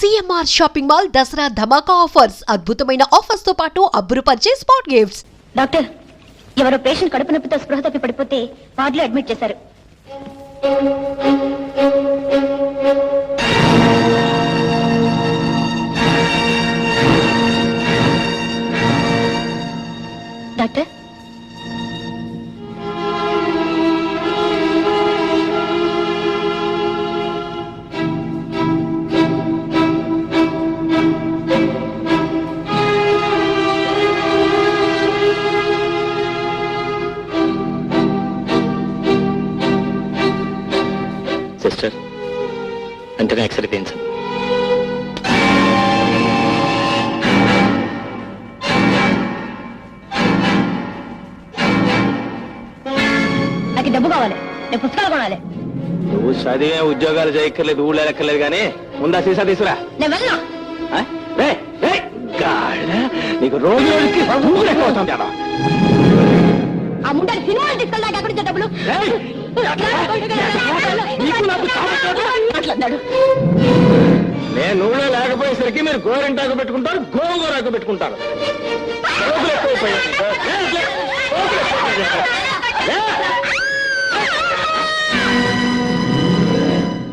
CMR shopping mall Dasara ధమాకా offers అద్భుతమైన offers తో పాటు అబ్బురుపరిచే స్పాట్ గిఫ్ట్స్. డాక్టర్, ఎవరో పేషెంట్ కడుపు నొప్పితో స్పృహ తప్పి పడిపోతే వార్డులో అడ్మిట్ చేశారు. డాక్టర్, సిస్టర్ వెంటనే ఎక్స్రే తీయించండి. నాకు డబ్బు కావాలి, నేను పుస్తకాలు కొనాలి. నువ్వు చదివే ఉద్యోగాలు చేయక్కర్లేదు, ఊళ్ళో ఎక్కర్లేదు, కానీ ముందా సీసా తీసుకురా. నేను వెళ్ళను. నీకు రోజు రోజుకి అవుతుంది కదా. ఆ ముందని సినిమాలు తీసుకెళ్ళాక ఎక్కడి నుంచి డబ్బులు మాట్లాడు. నేను ఊళ్ళో లేకపోయేసరికి మీరు గోరింటాకు పెట్టుకుంటారు, గోంగూరాకు పెట్టుకుంటారు.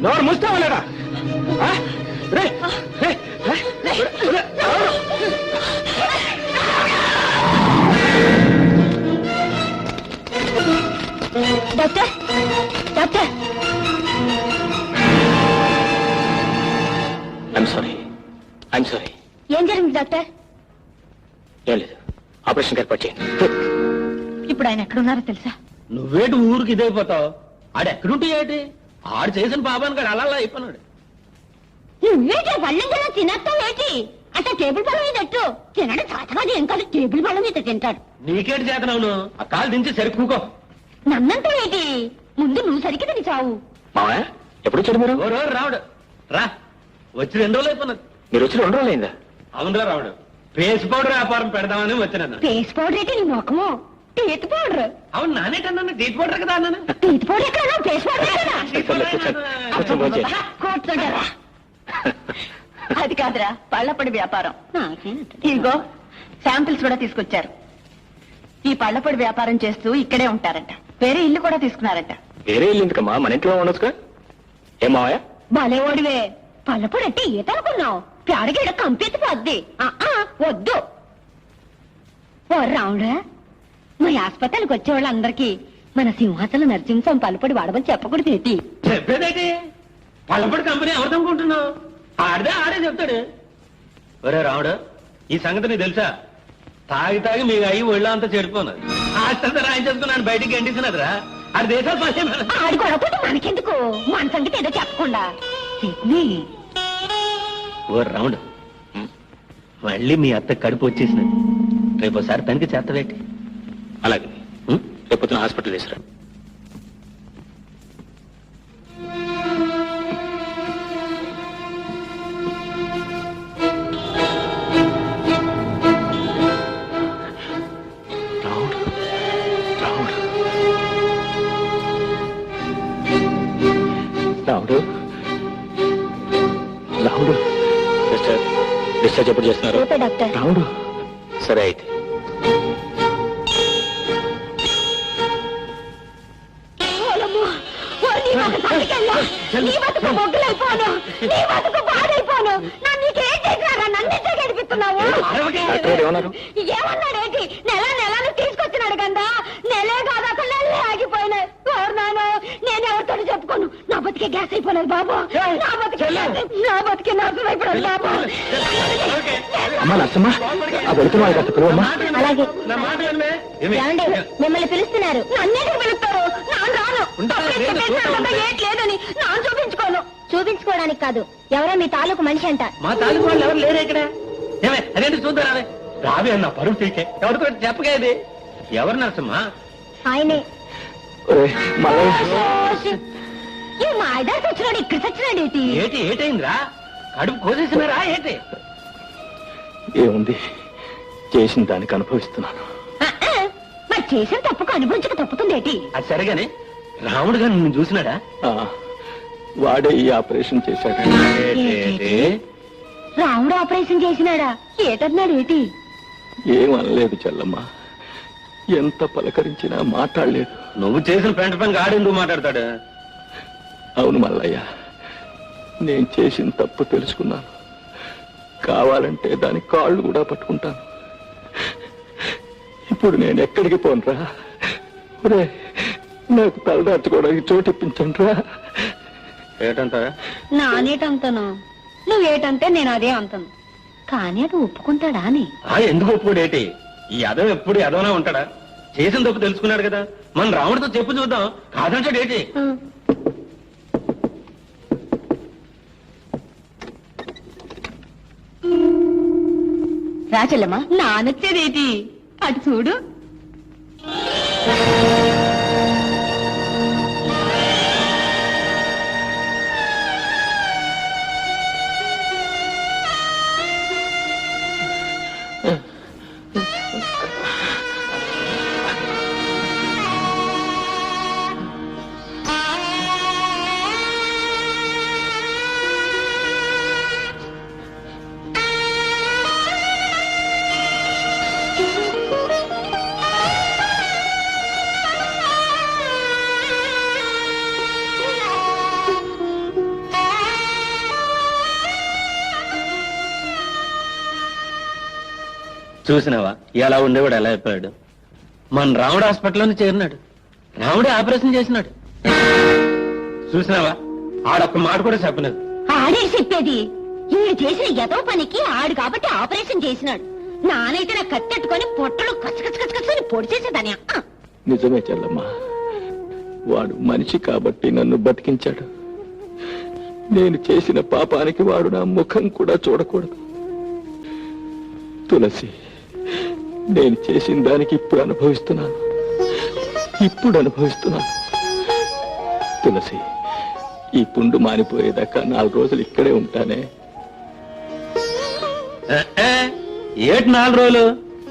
నోరు ముస్తావా లేదా? Doctor, doctor, I'm sorry. ఏం జరిగింది డాక్టర్? ఏం లేదు, ఆపరేషన్ ఏర్పాటు చేయండి. ఇప్పుడు ఆయన ఎక్కడున్నారో తెలుసా? నువ్వేటి ఊరికి ఇదైపోతావు? ఆడెక్కడుంటే ఏంటి? ఆడు చేసిన పాపానికి అలా అయిపోయినాడు. నువ్వేటి పళ్ళెంగా తినస్తావు ఏంటి? అంటే టేబుల్ పళ్ళ మీద ఎట్టు తినడం చాతకాదు, ఏం కాదు, టేబుల్ పళ్ళ మీద తింటాడు. నీకేటి చేతనవును? ఆ కాలు దించి సరికూకో. నన్నంతా ఏంటి? ముందు నువ్వు సరికి తిని చావు. మావా ఎప్పుడు వచ్చాడు మీరు? ఓ రోజు రావుడు రా, వచ్చి 2 రోజులు అయిపోయినది. మీరు వచ్చి 2 రోజులు అయిందా? అవునరా రావుడు, పేస్ పౌడర్ వ్యాపారం పెడదామని వచ్చినాను. ఫేస్ పౌడర్ ఏంటి నీ ముఖము? Teeth powder. అవును, నానేటన్నాను టీత్ పౌడర్ కదా అన్నాను. టీత్ పౌడర్ ఎక్కడ? ఫేస్ పౌడర్ ఎక్కడ? కూర్చోంటారా? అది కాదురా, పళ్ళపొడి వ్యాపారం. ఇదిగో శాంపిల్స్ కూడా తీసుకొచ్చారు. ఈ పళ్ళపొడి వ్యాపారం చేస్తూ ఇక్కడే ఉంటారంట. వేరే ఇల్లు కూడా తీసుకున్నారంట. వేరే ఇల్లు ఎందుకమ్మా, మన ఇంట్లో ఉండొచ్చుగా. ఏం మావయ్య? భలే ఓడివే. పళ్ళపొడి అంటే ఈత అనుకున్నావు? ప్యాడగీడ కంపెత్తి పోద్ది. వద్దు. ఓ రావుడా, మా ఆసుపత్రికి వచ్చే వాళ్ళందరికీ మన సింహాచల నరసింహం పళ్ళపొడి వాడమని చెప్పకూడదు ఏంటి? చెప్పేదేంటి? పళ్ళపొడి కంపెనీ ఎవరిదనుకుంటున్నావు? ఆడే చెప్తాడు. ఒరే రావుడు, ఈ సంగతి నీకు తెలుసా? తాగి మీకు అయ్యి ఒళ్ళో అంతా చెడిపోన్నది. ఆస్తంతా రాయించేసుకున్నాను, బయటికి గంటిస్తున్నదిరా. ఆడి దేశాలు ఆడి గొడవపోతే మనకెందుకు? మన సంగతి ఏదో చెప్పకుండా. ఓ రావుడు, మళ్ళీ మీ అత్త కడుపు వచ్చేసినది. రేపు ఒకసారి తనకి చేతవేటి. అలాగే రేపు హాస్పిటల్ తీసుకురా. రావుడు సిస్టర్, డిశ్చార్జ్ ఎప్పుడు చేస్తున్నారు? డాక్టర్. రావుడు సరే అయితే. ఏమన్నాడేంటి? నెల తీసుకొచ్చినాడు కదా. నెలే కాదు, అసలు నెలే ఆగిపోయినాయి. నేను ఎవరితో చెప్పుకోను. నా బతికే గ్యాస్ అయిపోయినది బాబు. నా బతికే నాశనం అయిపోయినది బాబు. అలాగే మిమ్మల్ని పిలుస్తున్నారు. నన్నేది పిలుస్తారు? నాన్న రాను. లేదని నాన్న చూపించుకోను. చూపించుకోవడానికి కాదు, ఎవరో మీ తాలూకు మనిషి అంట. మా తాలూకు వాళ్ళు ఎవరు లేరు ఇక్కడ. అదేంటి చూద్దాం. రావే అన్న పరువు తీకే. ఎవరితో చెప్పగా ఇది? ఎవరు నరసమ్మా? ఆయనే. మా ఐదారికి వచ్చినాడు, ఇక్కడ చచ్చినాడు. ఏటైందిరా? కడుపు కోసేసినారా ఏంటి? ఏముంది, చేసిన దానికి అనుభవిస్తున్నాను. మరి చేసిన తప్పుకు అనుభవించక తప్పుతుంది ఏంటి? అది సరిగానే రాముడు గారు నిన్ను చూసినాడా? వాడే ఈ ఆపరేషన్ చేశాడు. రాముడు ఆపరేషన్ చేసినాడా? ఏటన్నాడు ఏటి? ఏమనలేదు చెల్లమ్మ, ఎంత పలకరించినా మాట్లాడలేదు. నువ్వు చేసిన పెంట పని ఆడెందుకు మాట్లాడతాడు? అవును మల్లయ్య, నేను చేసిన తప్పు తెలుసుకున్నాను. కావాలంటే దాని కాళ్ళు కూడా పట్టుకుంటాను. ఇప్పుడు నేను ఎక్కడికి పోనురా? ఒరే, నాకు తలదార్చుకోవడానికి చోటు ఇప్పించండి రా. ఏటంటా? నానేటంతను, నువ్వేటంటే నేను అదే అంతను. కానీ అది ఒప్పుకుంటాడా అని? ఎందుకు ఒప్పుకోడు ఏటి? ఈ యదవ ఎప్పుడు యదవనే ఉంటాడా? చేసిన తప్పు తెలుసుకున్నాడు కదా, మన రాముడితో చెప్పు చూద్దాం. కాదంటాడు ఏటి? రాచెల్లమ్మా, నానొచ్చేదేటి? అటు చూడు. చూసినావా ఎలా ఉండేవాడు, ఎలా అయిపోయాడు? మన రాముడు హాస్పిటల్లోనే చేరినాడు, రాముడే ఆపరేషన్ చేసినాడు. చూసినావా, ఆడొక్క మాట కూడా చెప్పలేదు. ఆడే చెప్పేది. ఈడు చేసిన ఎదో పనికి ఆడు కాబట్టి ఆపరేషన్ చేసినాడు. నానైతే నా కత్తెట్టుకొని పొట్టలు కచ్చకచ్చకచ్చని పొడి చేసేదాని. నిజమే చెల్లమ్మ, వాడు మనిషి కాబట్టి నన్ను బతికించాడు. నేను చేసిన పాపానికి వాడు నా ముఖం కూడా చూడకూడదు. తులసి, నేను చేసిన దానికి ఇప్పుడు అనుభవిస్తున్నాను. తులసి, ఈ పుండు మానిపోయేదాకా 4 రోజులు ఇక్కడే ఉంటానే. ఏటి 4 రోజులు?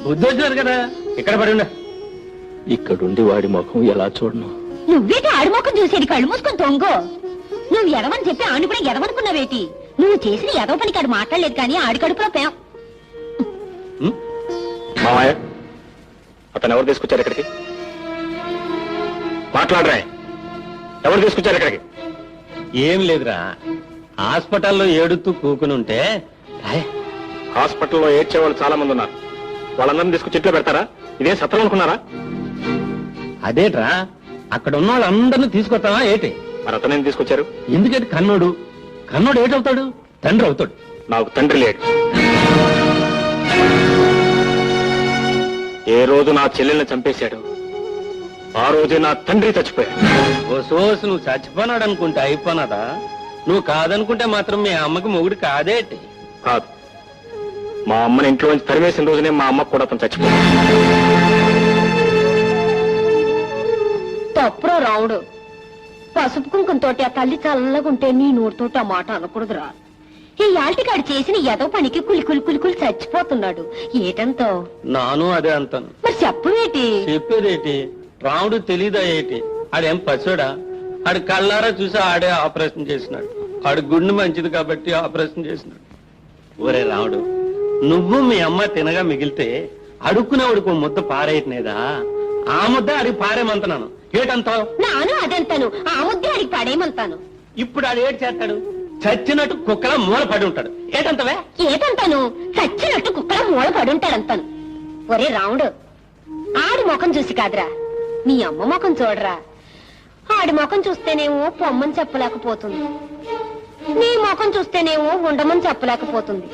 బుద్ధి వచ్చినారు కదా, ఇక్కడ పడి ఉండ. ఇక్కడుండి వాడి ముఖం ఎలా చూడను? నువ్వేటి ఆడి ముఖం చూసేది? కళ్ళు మూసుకొని తొంగో. నువ్వు ఎదవని చెప్పి ఆడు కూడా ఎదవనుకున్నావేటి? నువ్వు చేసిన ఎదవ పనికి ఆడు మాట్లాడలేదు కానీ ఆడి కడుపులో పేం. మామయ్య, అతను ఎవరు తీసుకొచ్చారు ఇక్కడికి? మాట్లాడరా, ఎవరు తీసుకొచ్చారు ఇక్కడికి? ఏం లేదురా, హాస్పిటల్లో ఏడుతూ కూకుని ఉంటే. హాస్పిటల్లో ఏడ్చేవాళ్ళు చాలా మంది ఉన్నారు. వాళ్ళందరినీ తీసుకొచ్చి ఇంట్లో పెడతారా? ఇదే సత్రం అనుకున్నారా? అదేట్రా, అక్కడ ఉన్న వాళ్ళందరినీ తీసుకొస్తావా ఏటి? మరి అతనేం తీసుకొచ్చారు? ఎందుకంటే కన్నోడు ఏటవుతాడు? తండ్రి అవుతాడు. నాకు తండ్రి లేడు. ఏ రోజు నా చెల్లెల్ని చంపేశాడు, ఆ రోజే నా తండ్రి చచ్చిపోయాడు. ఓ సోసు, నువ్వు చచ్చిపోనాడు అనుకుంటే అయిపోనాదా? నువ్వు కాదనుకుంటే మాత్రం మీ అమ్మకి మొగుడు కాదేటి? కాదు, మా అమ్మని ఇంట్లో నుంచి తరివేసిన రోజునే మా అమ్మకు కూడా అతను చచ్చిపోయాడు. తప్పురో రావుడు. పసుపు కుంకుమతోటి ఆ తల్లి చల్లగుంటే నీ నోటితోటి ఆ మాట అనకూడదురా. ఈ యాల్టికాడు చేసిన ఎదో పనికి కులి చచ్చిపోతున్నాడు. ఏటంతో? నాను అదే అంటాను. మరి చెప్పవేటి? చెప్పేదేటి? రాముడు తెలీదా ఏటి? ఆడేం పశుడా? ఆడు కళ్ళారా చూసి ఆడే ఆపరేషన్ చేసినాడు. ఆడు గుండె మంచిది కాబట్టి ఆపరేషన్ చేసినాడు. ఒరే రాముడు, నువ్వు మీ అమ్మ తినగా మిగిలితే అడుక్కునేవాడికి ముద్ద పారేయట్లేదా? ఆ ముద్ద అడిగి పారేమంటున్నాను. ఏటంతావు? నాను అదంతాను, ఆ ముద్దే అడిగి పాడేయమంటాను. ఇప్పుడు ఆడు ఏడు చేస్తాడు? చచ్చినట్టు కుక్కలా మూల పడి ఉంటాడు. ఏటంతవే? ఏటంతాను? చచ్చినట్టు కుక్కల మూల పడుంటాడంతాను. ఒరే రాముడు, ఆడి ముఖం చూసి కాదురా, నీ అమ్మ ముఖం చూడరా. ఆడి ముఖం చూస్తేనేమో పొమ్మని చెప్పలేకపోతుంది, నీ ముఖం చూస్తేనేమో ఉండమని చెప్పలేకపోతుంది.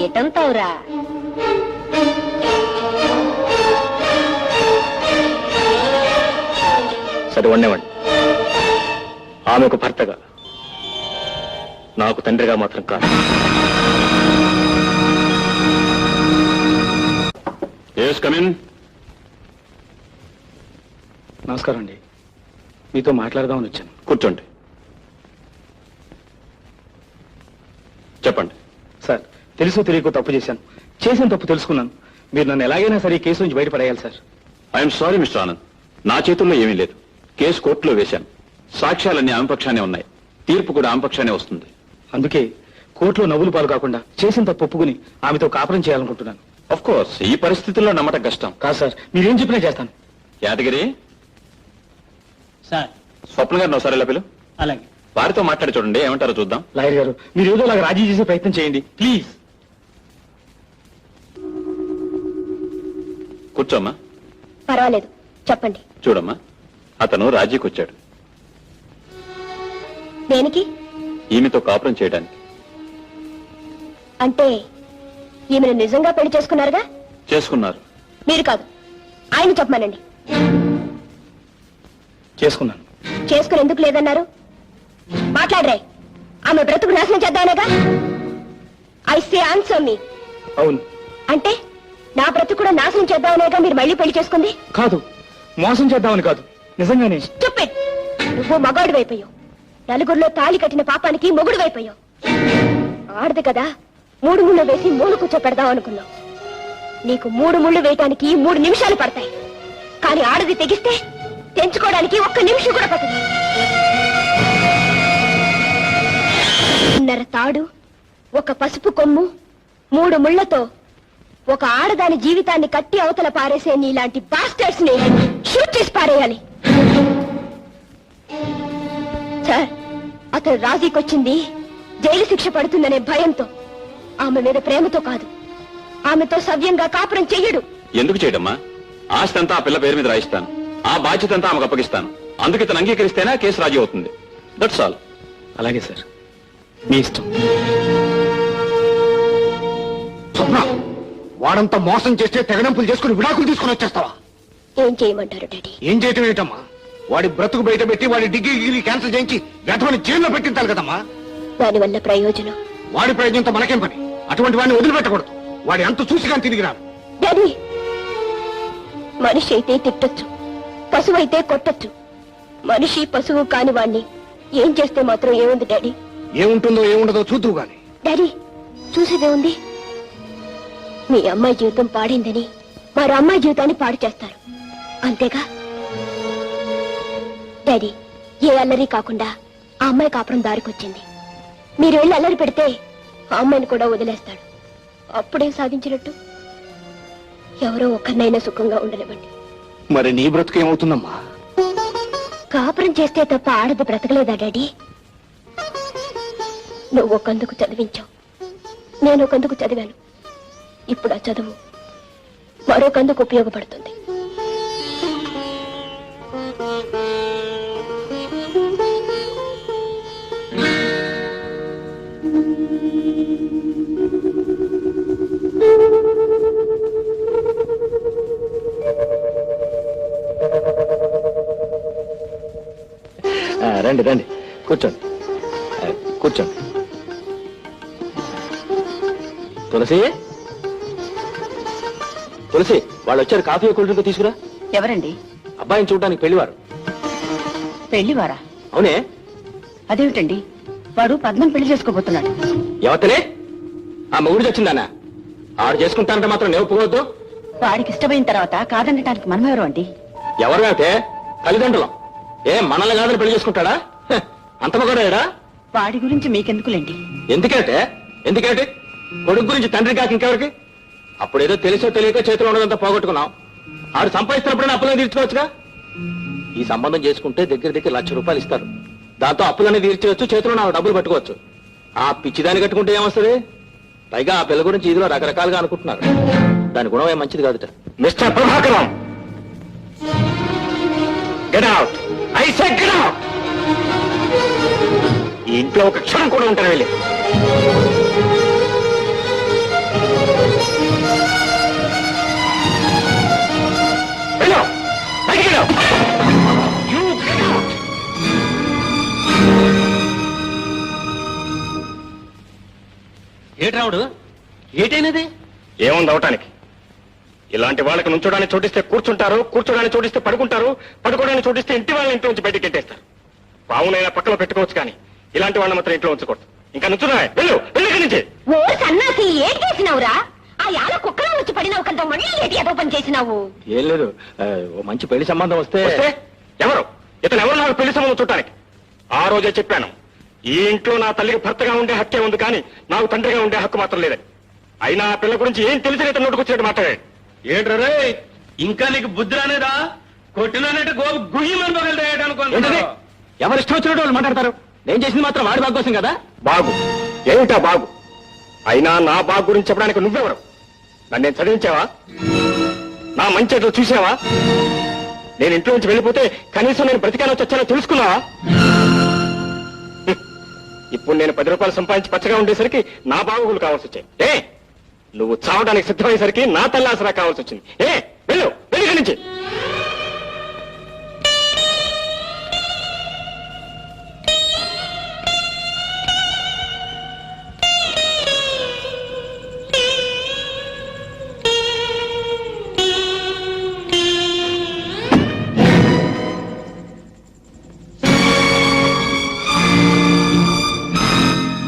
ఏటంతావురా? సరే వండేవండి. ఆమెకు భర్తగా, నాకు తండ్రిగా మాత్రం కాదు. నమస్కారం అండి, మీతో మాట్లాడదామని వచ్చాను. కూర్చోండి. చెప్పండి. సార్, తెలుసో తెలియకో తప్పు చేశాను. చేసిన తప్పు తెలుసుకున్నాను. మీరు నన్ను ఎలాగైనా సరే ఈ కేసు నుంచి బయటపడేయాలి sir. I'm sorry mister Anand, నా చేతుల్లో ఏమీ లేదు. కేసు కోర్టులో వేశాను. సాక్ష్యాలన్నీ ఆమె పక్షానే ఉన్నాయి. తీర్పు కూడా ఆమె పక్షానే వస్తుంది. అందుకే కోర్టులో నవ్వులు పాలు కాకుండా చేసిన తప్పు ఒప్పుకుని ఆమెతో కాపురం చేయాలనుకుంటున్నాను. ఆఫ్ కోర్స్ ఈ పరిస్థితుల్లో నమ్మటం కష్టం. కాదు సార్, మీరేం చెప్పినా చేస్తాను. యాదగిరి, సార్ స్వప్న గారిని ఒకసారి ఇలా పిలు. అలాగే. వారితో మాట్లాడి చూడండి, ఏమంటారో చూద్దాం. లాయర్ గారు, మీరు ఏదో అలాగా రాజీ చేసే ప్రయత్నం చేయండి ప్లీజ్. కూర్చోమ్మా. పర్వాలేదు, చెప్పండి. చూడమ్మా, అతను రాజీకి వచ్చాడు. దేనికి? ఈమెతో కాపురం చేయడానికి. అంటే ఈమెను నిజంగా పెళ్లి చేసుకున్నారుగా? చేసుకున్నారు. మీరు కాదు, ఆయన చెప్పమనండి. చేసుకున్నాను. చేసుకుని ఎందుకు లేదన్నారు? మాట్లాడరే. ఆమె బ్రతుకు నాశనం చేద్దామనేగా? ఐ సే ఆన్సర్ మీ. అవును. అంటే నా బ్రతుకు కూడా నాశనం చేద్దామనేగా మీరు మళ్ళీ పెళ్లి చేసుకుంది? కాదు, మోసం చేద్దామని కాదు, నిజంగానే. Stupid. నువ్వు మగాడు వైపోయావు. నలుగురిలో తాళి కట్టిన పాపానికి మొగుడు వైపోయావు. ఆడదు కదా, 3 ముళ్ళు వేసి మూడు కూర్చోపెడదాం అనుకున్నావు. నీకు 3 ముళ్ళు వేయటానికి 3 నిమిషాలు పడతాయి. కానీ ఆడది తెగిస్తే తెంచుకోవడానికి 1 నిమిషం కూడా పట్టదు. ఉన్నర తాడు, ఒక పసుపు కొమ్ము, 3 ముళ్లతో ఒక ఆడదాని జీవితాన్ని కట్టి అవతల పారేసే నీలాంటి బాస్టర్స్ ని షూట్ చేసి పారేయాలి. సార్, అతను రాజీకొచ్చింది జైలు శిక్ష పడుతుందనే భయంతో, ఆమె మీద ప్రేమతో కాదు. ఆమెతో సవ్యంగా కాపురం చెయ్యడు. ఎందుకు చేయడమ్మా? ఆస్తి అంతా ఆ పిల్ల పేరు మీద రాయిస్తాను, ఆ బాధ్యత అంతా ఆమెకు అప్పగిస్తాను. అందుకు ఇతను అంగీకరిస్తేనే కేసు రాజీ అవుతుంది. That's all. అలాగే సార్, మీ ఇష్టం. స్వప్న, వాడంతా మోసం చేస్తే తెగడంపులు చేసుకుని విడాకులు తీసుకుని వచ్చేస్తావా? ఏం చేయమంటారు డాడీ? ఏం చేయటం ఏంటమ్మా? వాడి బ్రతుకు బయట పెట్టి వాడి డిగ్రీ క్యాన్సిల్ చేయించి గతమని జైల్లో పెట్టించాలి కదమ్మా. దానివల్ల ప్రయోజనం? వాడి ప్రయోజనంతో మనకేం పని? అటువంటి వాడిని వదిలిపెట్టకూడదు. వాడి అంత చూసి కానీ తిరిగి రాను. డాడీ, మనిషి అయితే తిట్టొచ్చు, పశువు అయితే కొట్టొచ్చు. మనిషి పశువు కాని వాణ్ణి ఏం చేస్తే మాత్రం ఏముంది డాడీ? ఏముంటుందో ఏముండదో చూద్దువు గాని. డాడీ, చూసేదే ఉంది. మీ అమ్మాయి జీవితం పాడిందని మరో అమ్మాయి జీవితాన్ని పాడు చేస్తారు, అంతేగా? డాడీ, ఏ అల్లరి కాకుండా ఆ అమ్మాయి కాపురం దారికొచ్చింది. మీరు వెళ్ళి అల్లరి పెడితే ఆ అమ్మాయిని కూడా వదిలేస్తాడు. అప్పుడేం సాధించినట్టు? ఎవరో ఒక్కరినైనా సుఖంగా ఉండనివ్వండి. మరి నీ బ్రతుకు ఏమవుతుందమ్మా? కాపురం చేస్తే తప్ప ఆడది బ్రతకలేదా డాడీ? నువ్వు ఒకందుకు చదివించావు, నేను ఒకందుకు చదివాను. ఇప్పుడు ఆ చదువు మరొకందుకు ఉపయోగపడుతుంది. రండి రండి, కూర్చోండి. కూర్చోండి. తులసి, తులసి, వాళ్ళు వచ్చారు. కాఫీ కూల్ డ్రింక్ తీసుకురా. ఎవరండి? అబ్బాయిని చూడడానికి పెళ్లివారు. పెళ్లివారా? అవునే. అదేమిటండి, వాడు పద్మం పెళ్లి చేసుకోబోతున్నాడు. ఎవతలే? ఆ మొగుడు వచ్చిందానా? ఆడు చేసుకుంటానంటే మాత్రం నేను ఒప్పుకోవద్దు. వాడికి ఇష్టమైన తర్వాత కాదనటానికి మనం ఎవరు అండి? ఎవరు అయితే తల్లిదండ్రులం. మనల్ని కాదని పెళ్లి చేసుకుంటాడా? అంత మగడా? వాడి గురించి మీకెందుకులేండి. ఎందుకంటే కొడుకు గురించి తండ్రి కాక ఇంకెవరికి? అప్పుడేదో తెలిసో తెలియక చేతిలో ఉండదంతా పోగొట్టుకున్నాం. ఆడు సంపాదిస్తున్నప్పుడైనా అప్పులన్నీ తీర్చుకోవచ్చుగా. ఈ సంబంధం చేసుకుంటే దగ్గర దగ్గర ₹1,00,000 ఇస్తారు. దాంతో అప్పులన్నీ తీర్చవచ్చు, చేతిలో 4 డబ్బులు పట్టుకోవచ్చు. ఆ పిచ్చిదాన్ని కట్టుకుంటే ఏమొస్తుంది? పైగా ఆ పిల్ల గురించి ఇదిలో రకరకాలుగా అనుకుంటున్నారు. దాని గుణం ఏం మంచిది కాదుట. Mister Prabhakaram, get out. I said get out. ఈ ఇంట్లో ఒక క్షణం కూడా ఉంటాను. వెళ్ళి వెళ్ళు, బయటికి వెళ్ళు. You get out. ఏటి రావుడు, ఏటైనది? ఏముంది అవటానికి? ఇలాంటి వాళ్ళకి నుంచోడానికి చోటిస్తే కూర్చుంటారు, కూర్చోడానికి చోటిస్తే పడుకుంటారు, పడుకోవడానికి చోటిస్తే ఇంటి వాళ్ళని ఇంట్లో నుంచి బయటకు గెట్టేస్తారు. పావునైనా పక్కన పెట్టుకోవచ్చు, కానీ ఇలాంటి వాళ్ళని మాత్రం ఇంట్లో ఉంచకూడదు. ఇంకా నుంచున్నా, వెళ్ళు, వెళ్ళి ఇక్కడి నుంచి. ఓ సన్నాసి, ఏం చేసినావురా? ఆ యాల కుక్కలో వచ్చి పడినావు కదా, మళ్ళీ ఏటి ఏదో పని చేసినావు? ఏం లేదు, ఓ మంచి పెళ్లి సంబంధం వస్తే. వస్తే ఎవరు? ఇతను ఎవరు నాకు పెళ్లి సంబంధం చూడటానికి? ఆ రోజే చెప్పాను, ఈ ఇంట్లో నా తల్లికి భర్తగా ఉండే హక్కే ఉంది కానీ నాకు తండ్రిగా ఉండే హక్కు మాత్రం లేదని. అయినా ఆ పిల్ల గురించి ఏం తెలిసిన నోటుకొచ్చినట్టు మాట్లాడాడు. ఏంట్రా ఇంకా నీకు బుద్ధి రానేదా? కొట్టినానంటే గోపు గుయ్యమని పగలతాయట అనుకోండి. ఏంటది? ఎవరు ఇష్టం వచ్చినట్టు వాళ్ళు మాట్లాడతారు. నేను చేసింది మాత్రం వాడి బాగు కోసం కదా. బాగు ఏమిటా బాగు? అయినా నా బాగు గురించి చెప్పడానికి నువ్వెవరు? నన్ను నేను చదివించావా? నా మంచి ఎట్లా చూసావా? నేను ఇంట్లో నుంచి వెళ్ళిపోతే కనీసం నేను బ్రతికానో చచ్చానో తెలుసుకున్నావా? ఇప్పుడు నేను 10 రూపాయలు సంపాదించి పచ్చగా ఉండేసరికి నా బాగోగులు కావాల్సి వచ్చాయి. నువ్వు చావడానికి సిద్ధమయ్యేసరికి నా తల్లి ఆసరా కావాల్సి వచ్చింది. వెళ్ళు వెళ్ళి ఇక్కడి నుంచి.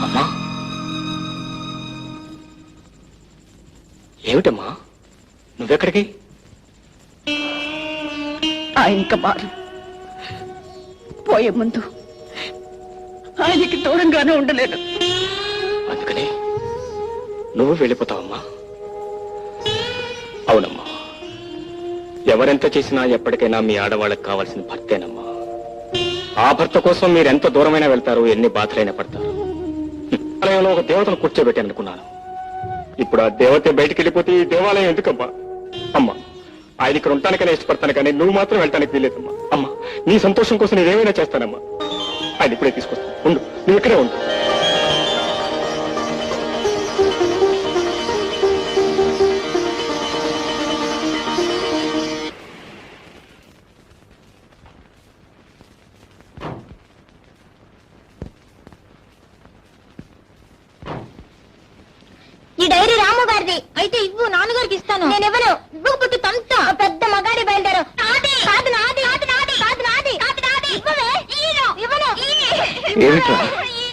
అమ్మా, ఏమిటమ్మా నువ్వెక్కడికి? ఆయనక మారు పోయే ముందు ఆయనకి దూరంగానే ఉండలేను. అందుకని నువ్వు వెళ్ళిపోతావమ్మా? అవునమ్మా, ఎవరెంత చేసినా ఎప్పటికైనా మీ ఆడవాళ్ళకి కావాల్సిన భర్తేనమ్మా. ఆ భర్త కోసం మీరెంత దూరమైనా వెళ్తారు, ఎన్ని బాధలైనా పడతారు. ఆలయంలో ఒక దేవతను కూర్చోబెట్టాను అనుకున్నాను. ఇప్పుడు ఆ దేవత బయటికి వెళ్ళిపోతే ఈ దేవాలయం ఎందుకమ్మా? అమ్మా, ఆయన ఇక్కడ ఉండటానికనే ఇష్టపడతాను కానీ నువ్వు మాత్రం వెళ్ళటానికి వీలేదమ్మా. అమ్మా, నీ సంతోషం కోసం నేనేమైనా చేస్తానమ్మా. ఆయన ఇప్పుడే తీసుకొస్తాను. ఉండు, నువ్వు ఇక్కడే ఉండు. ఈ డైరీ రాము గారిది అయితే ఇవ్వు, నాన్నగారికి ఇస్తాను. నేను ఇవ్వను. ఇవ్వకు పుట్టు తంతా. పెద్ద మగాడి బయలుదేరు. కాదు నాది, కాదు నాది, కాదు నాది, కాదు నాది. ఇవ్వవే. ఇవ్వను. ఏమిట్రా?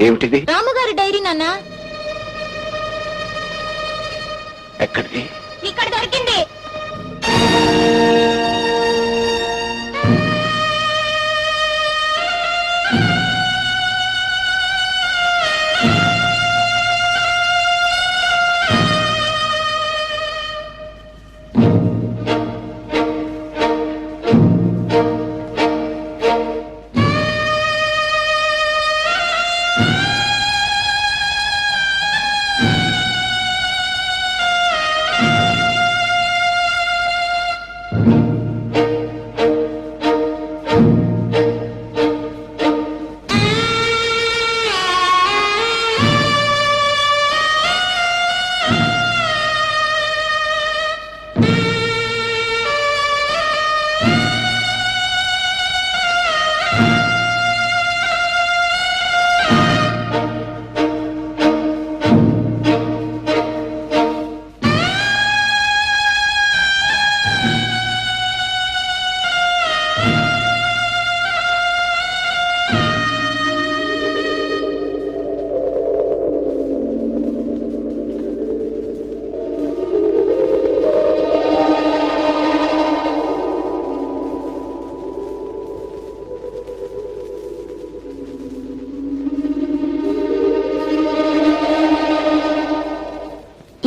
ఏమిటిది? రాముగారి డైరీ నాన్న. ఎక్కడిది? ఇక్కడ దొరికింది.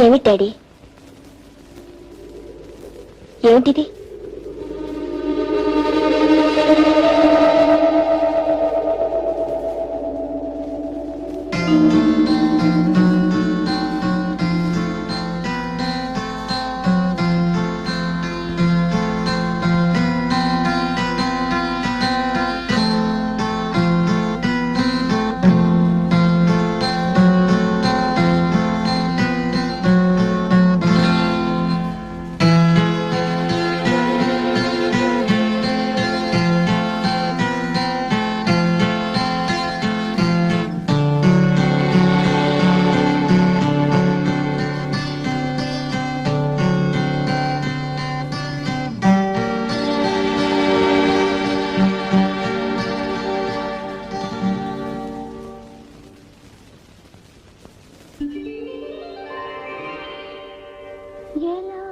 ఏమిటి డాడీ? ఏమిటిది? ఎలా